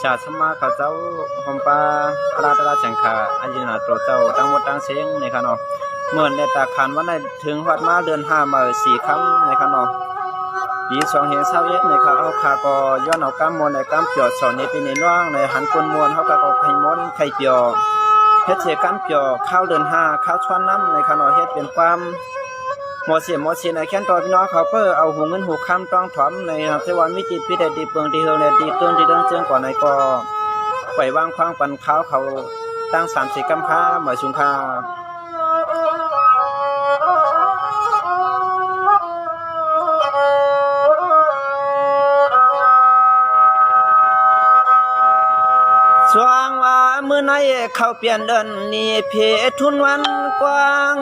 ชาสมาเขาเจ้าหอมปลาปลาตะลาจังขาอันยินาตัวเจ้าตั้งหมดตั้งเสียงในค่ะเนาะเมื่อในตาขันวันในถึงวัดมาเดือน5มา4 ค่ำในค่ะเนาะปี2021ในค่ะเอาขาก็ย้อนเอากำมวลในกำเปียวสอนในปีในน้องในหันกวนมวลเขาก็ไข่ม้อนไข่เปียวเฮ็ดเสียกำเปียวข้าวเดือน5ข้าวชวนน้ำในค่ะเนาะเฮ็ดเป็นความหมอเสียในแค้นต่อพี่น้องเขาเพื่อเอาหูเงินหูคำต้องถอมในเทวันมิจิตพิเดดีเปิงดีเฮงในดีเตือนดีเดินเจืองก่อนในก็ปล่อยวางควางปันเขาตั้ง3-4 กำค้าหมายสุงคาช่วงว่ามือในเขาเปลี่ยนเดินนี่เพทุนวันกว้าง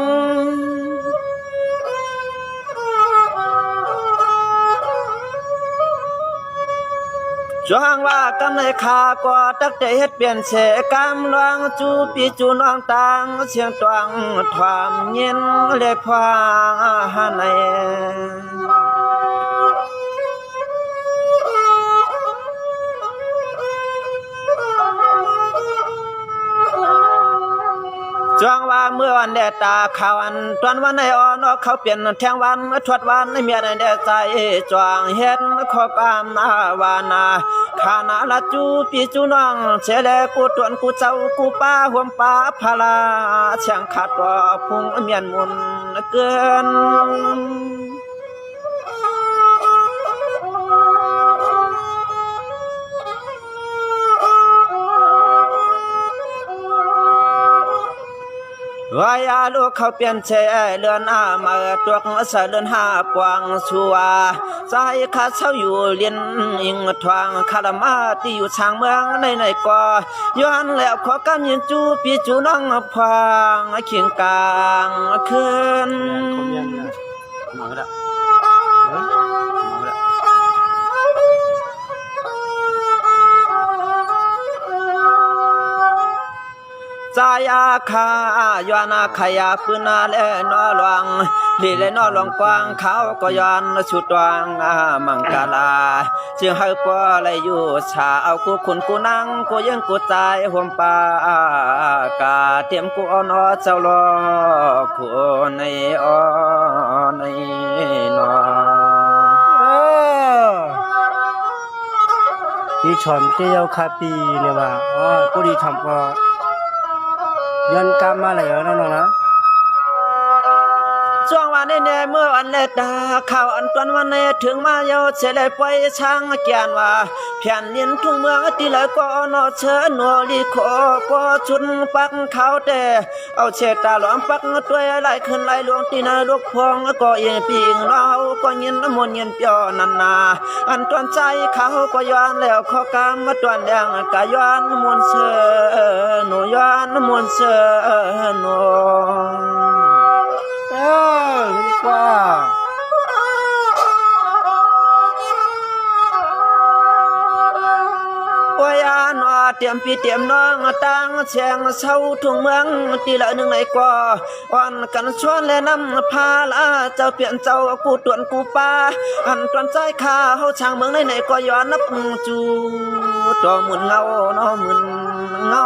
ช่วงว่ากำในขาก็ตักแต่เฮ็ดเปลี่ยนเสกำลวงจูปีจูน้องต่างเสียงตวงถวามเย็นเล็กพางในช่วงว่าเมื่อวันแดดตาขาวอันตอนวันในอ่อนเขาเปลี่ยนแทงวันทวดวันในเมียในแดดใจจวงเฮ็ดขอกามนาวานาขานาละจูปีจูน้องเชลกูตวนกูเจ้ากูป้าห่วมป้าพาลาเชียงขาดว่าพุงเมียนมุนเกินวายาลูกเขาเปลี่ยนเชเลือนมาตัวของสะเลือนปวงชัวใจข้าเช่าอยู่เลียนอิงทวงคารามาที่อยู่ทางเมืองในก็ย้อนแล้วขอกำยินจูปีจูน้องพางเคียงกลางคืนจายาคายานาขยาปืนาเลนอหลวงลีเลนอหลวงกว้างเขาก็ย้อนชุดวางมังกาลาจึงให้ปอเลยอยู่ชาเอากูคุณกูนั่งกูยังกูตายห่วมปากาเตรียมกูอนอเจ้าลอกูในในนอนี่ชมเที่ยวคาปีเนี่ยว่ากูดีทำก็ยันกรรมมาเลยน้องนะช่วงวันนี้เมื่อวันเลดาข่าวอันตวนวันนี้ถึงมาเยาเฉลยไปช่างเกียนว่าเพียนเลียนทุ่งเมืองตีเลยก็นอเชิญนัวลีโคก็ชุนปักเขาแต่เอาเชตาหลอมปักตัวไหลขึ้นไหลหลวงตีนาลูกพองก็เอียงปีงเราก็ยินน้ำมนต์ยินเปียวนันนาอันตวนใจเขาก็ย้อนแล้วขอกำมาตวนแดงกะย้อนมนต์เชิญหนูย้อนมนต์เชิญหนูดีกว่าโอ้ยนอเตรียมปีเตรียมน้องตั้งแฉงเศร้าทุ่งเมืองตีละหนึ่งในกว่าอ่อนกันชวนและนำพาลาเจ้าเปลี่ยนเจ้ากูตวนกูป้าหันตวนใจข้าเฮาช่างเมืองในก็ย้อนนับจูตัวหมุนเงาน้อหมุนเงา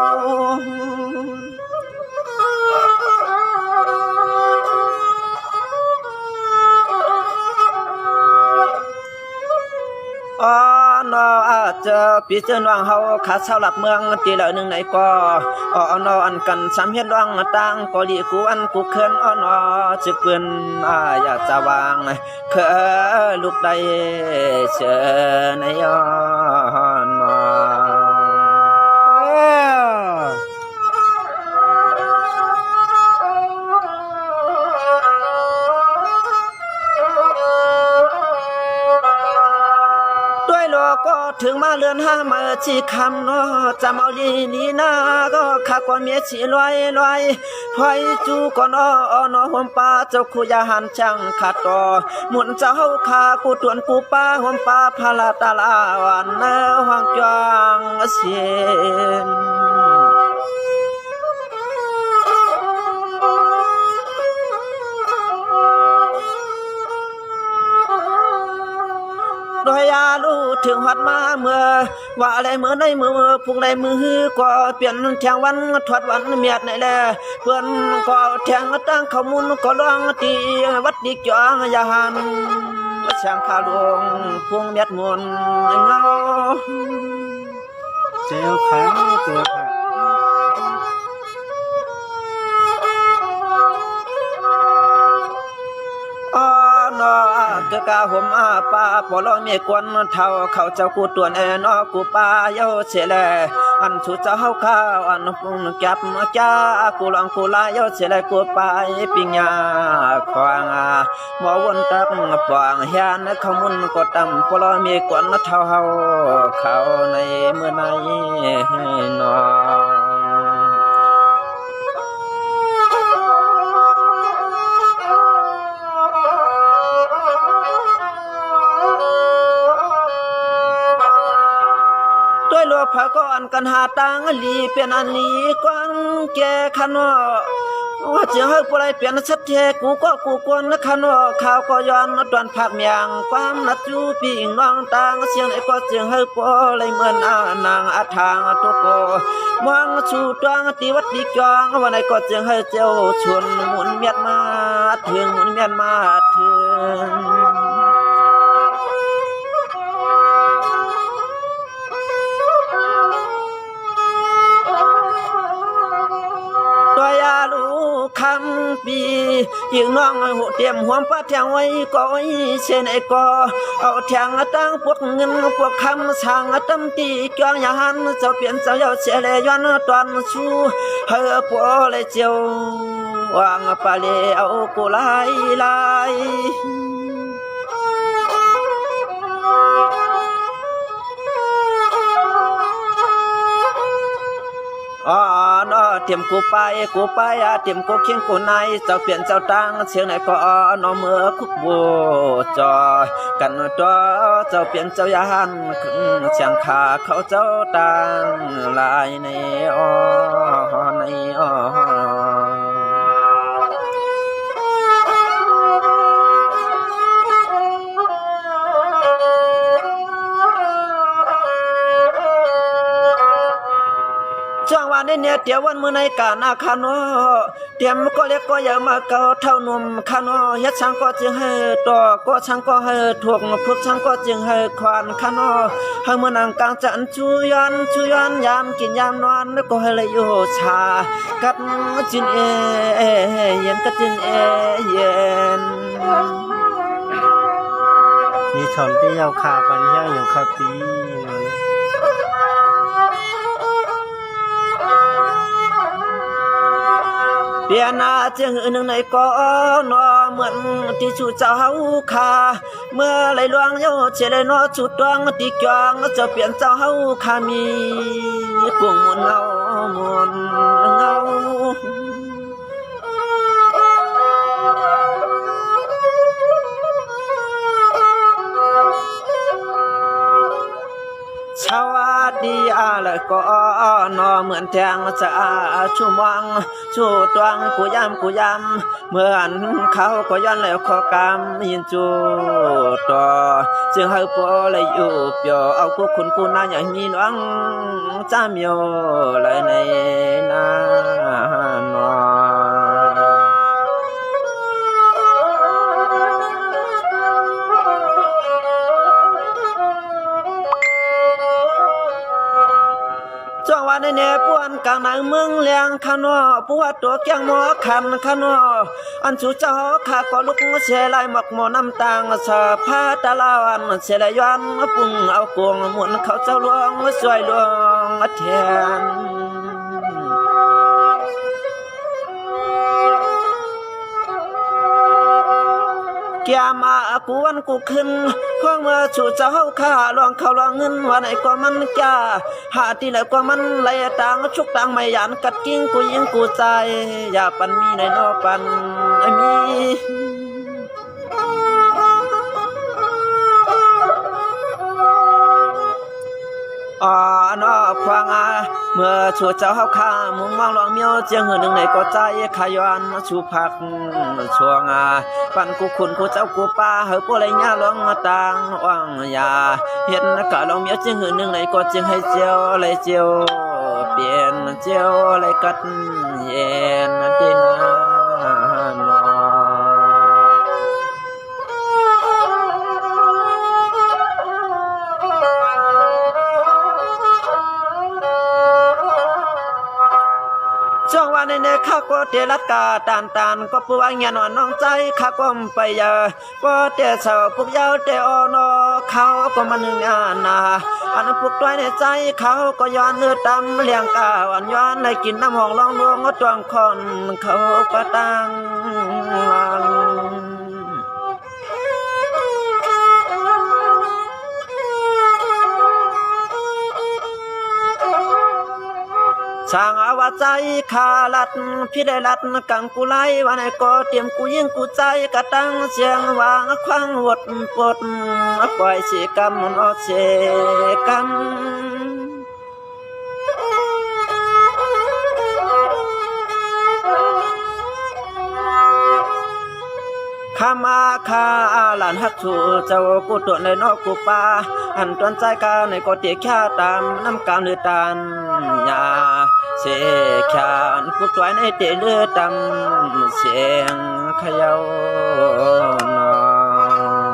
นออาจจะปีเจนวางเฮาขาเช่าหลักเมืองตีละหนึ่งในก็นออันกันสามเฮ็ดวางต่างก็ลีกูอันกูเคินนอจึกเปื้นอยากจะวางเคลูกได้เชิญในนอก็ถึงมาเลือนห้ามาชีคำเนาะจำเอาลีนี่นาก็ข้าก็เมียชีลอยพอยจูก็นอนอหัวป้าเจ้าคุยาหันจังขาดต่อหมุนเจ้าข้ากูตวนกูป้าหัวป้าพาลาตาลาวันเนื้อห้องจางเสียน อ โดยยาลูถึงหัดมาเมื่อว่าอะไรเมื่อในมือพุกในมือก็เปลี่ยนแทงวันถอดวันเมียดในแลเพื่อนก็แทงตั้งขมุนก็ร้องตีวัดดิกจองยาหันช่างขาลวงพวงเมียดมนเงาเจ้าขาเจ้าขานอกะกะหมอาปาปอลอมีกวนเท่าเขาเจ้ากูตัวแน่นอกูปาเยาเสแลอันสุเจ้าข้าวอันปุงแก็บจ้ากูลองกูลาเยาเสแลกูไปปิญญาควางหมอวนตักปองเฮียนขมุนก็ตำปอลอมีกวนเท่าเฮาเขาในเมื่อไหนนอด้วยลัวผาก้อนกันหาตังลีเป็นอันนี้กว้างแก่ขนอว่าจะให้ผู้ใดเปลี่ยนสัตเทกูก็กูกวนขนอข่าวก็ย้อนดวนผักเมียงความนัดจูปีงน้องตังเสียงไอ้ก็จึงให้ปอเลยเหมือนนางอาทางตุโกมองสู่ตวงตีวัดดีจองวันไหนก็จึงให้เจ้าชวนหมุนเมียดมาถึงหมุนเมียดมาถึงยาลูคำปีอีกน้องหัวเตรียมหัวป้าแทงไว้ก็ไว้เช่นไอ้ก็เอาแทงตั้งพวกเงินพวกคำสั่งตั้มตีจวงยาหันเจ้าเปลี่ยนเจ้าเยาเสียเลยย้อนตอนชูเฮอปัวเลยเจียววางปาเลเอากูไล่เตรียมกูไปเตรียมกูเคียงกูในเจ้าเปลี่ยนเจ้าตังเสียงไหนก็นอเมื่อคุกบัวจอกันตัวเจ้าเปลี่ยนเจ้ายานเสียงขาเขาเจ้าตังลายในช่วงวันนี้เนี่ยเดี๋ยววันมื้อในกานาคานอเตรียมก็เล็กก็ใหญ่มาเก่าเท่านุ่มคานอเฮ็ดช่างก็จึงให้ต่อก็ช่างก็ให้ถูกพวกช่างก็จึงให้ควานคานอให้มื้อนางกลางจันชูย้อนยามกินยามนอนก็ให้เลยอยู่ชากัดจินเย็นกัดจินเย็นนี่ถอนไปยาวขาปันย่างอย่างขาปีเปียนาจึงหนึ่งในก็นอเหมือนที่ชูเจ้าเฮาคาเมื่อไหลลวงเยาเฉลยนอชุดดวงที่จองเจ้าเปลี่ยนเจ้าเฮาคามีกุ่งมุนเงาชาวดีอะไรก็นอเหมือนแทงจะชูมองชูตวงกูยำเหมือนเขาก็ย้อนแล้วขอกำยินจูต่อจึงให้ปอเลยอยู่เปียวเอากูคุณกูน่าอย่างมีน้องจ้าเมียวเลยในนานอจ้องว่าในเนปวนกลางในเมืองเลียงขานอปวดตัวเกียงหมอคันขานออันสุเจ้าข้าก็ลุกเสียลายหมอกหมอน้ำตางสะพาตะลาวันเสียลายย้อนปุ่งเอากวงหมุนเขาเจ้าหลวงสวยหลวงแทนเกียมากูวันกูขึ้นข้องเมื่อชูเจ้าข้าลองเขาลองเงินวันไหนก็มันจ้าหาที่ไหนก็มันไหลต่างชุกต่างไม่ยันกัดกิ้งกูยิงกูใจอย่าปันมีในนอปันมีนอ ควางเมื่อชัวเจ้าเฮาข้ามุงมองลองเมียวเจียงหือหนึ่งในก็ใจขายอนชูพักช่วงปันกูคุณกูเจ้ากูป้าเฮาปูไรญาลองต่างว่างยาเห็นกะลองเมียวเจียงหือหนึ่งในก็เจียงให้เจียวอะไรเจียวเปลี่ยนเจียวอะไรกัดเย็นดินนอช่วงวันนี้ข้าก็เตลัดกาตานก็ผู้ว่าเงียนว่าน้องใจข้าก็ไปยาก็เตะเสาพวกยาวเตะออนอเขาก็มันงานนาอันพวกตัวในใจเขาก็ย้อนเนื้อตำเลี้ยงกาอ่อนย้อนในกินน้ำหองลองดวงก็จวงคอนเขาก็ตั้งช่างอาวาใจขาลัดพี่ได้ลัดกังกูไลวันไหนก็เตรียมกูยิงกูใจกระตั้งเสียงวางควังวดปดปล่อยเสียกรรมนอเสียกรรมข้ามาข้าหลานฮักชูเจ้ากูตัวในนอกกูป่าอันตวนใจกาในก็เตียแค่ตามน้ำกามเลือดตันยาเสียแค่กูตัวในเตเลือดตำเสียงเขย่านอ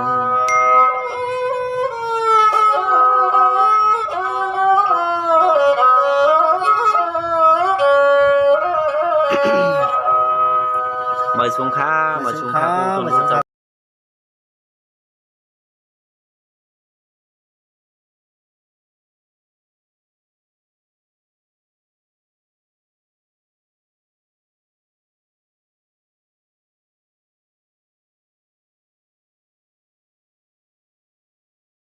มาสูงค่ามาสูงค่า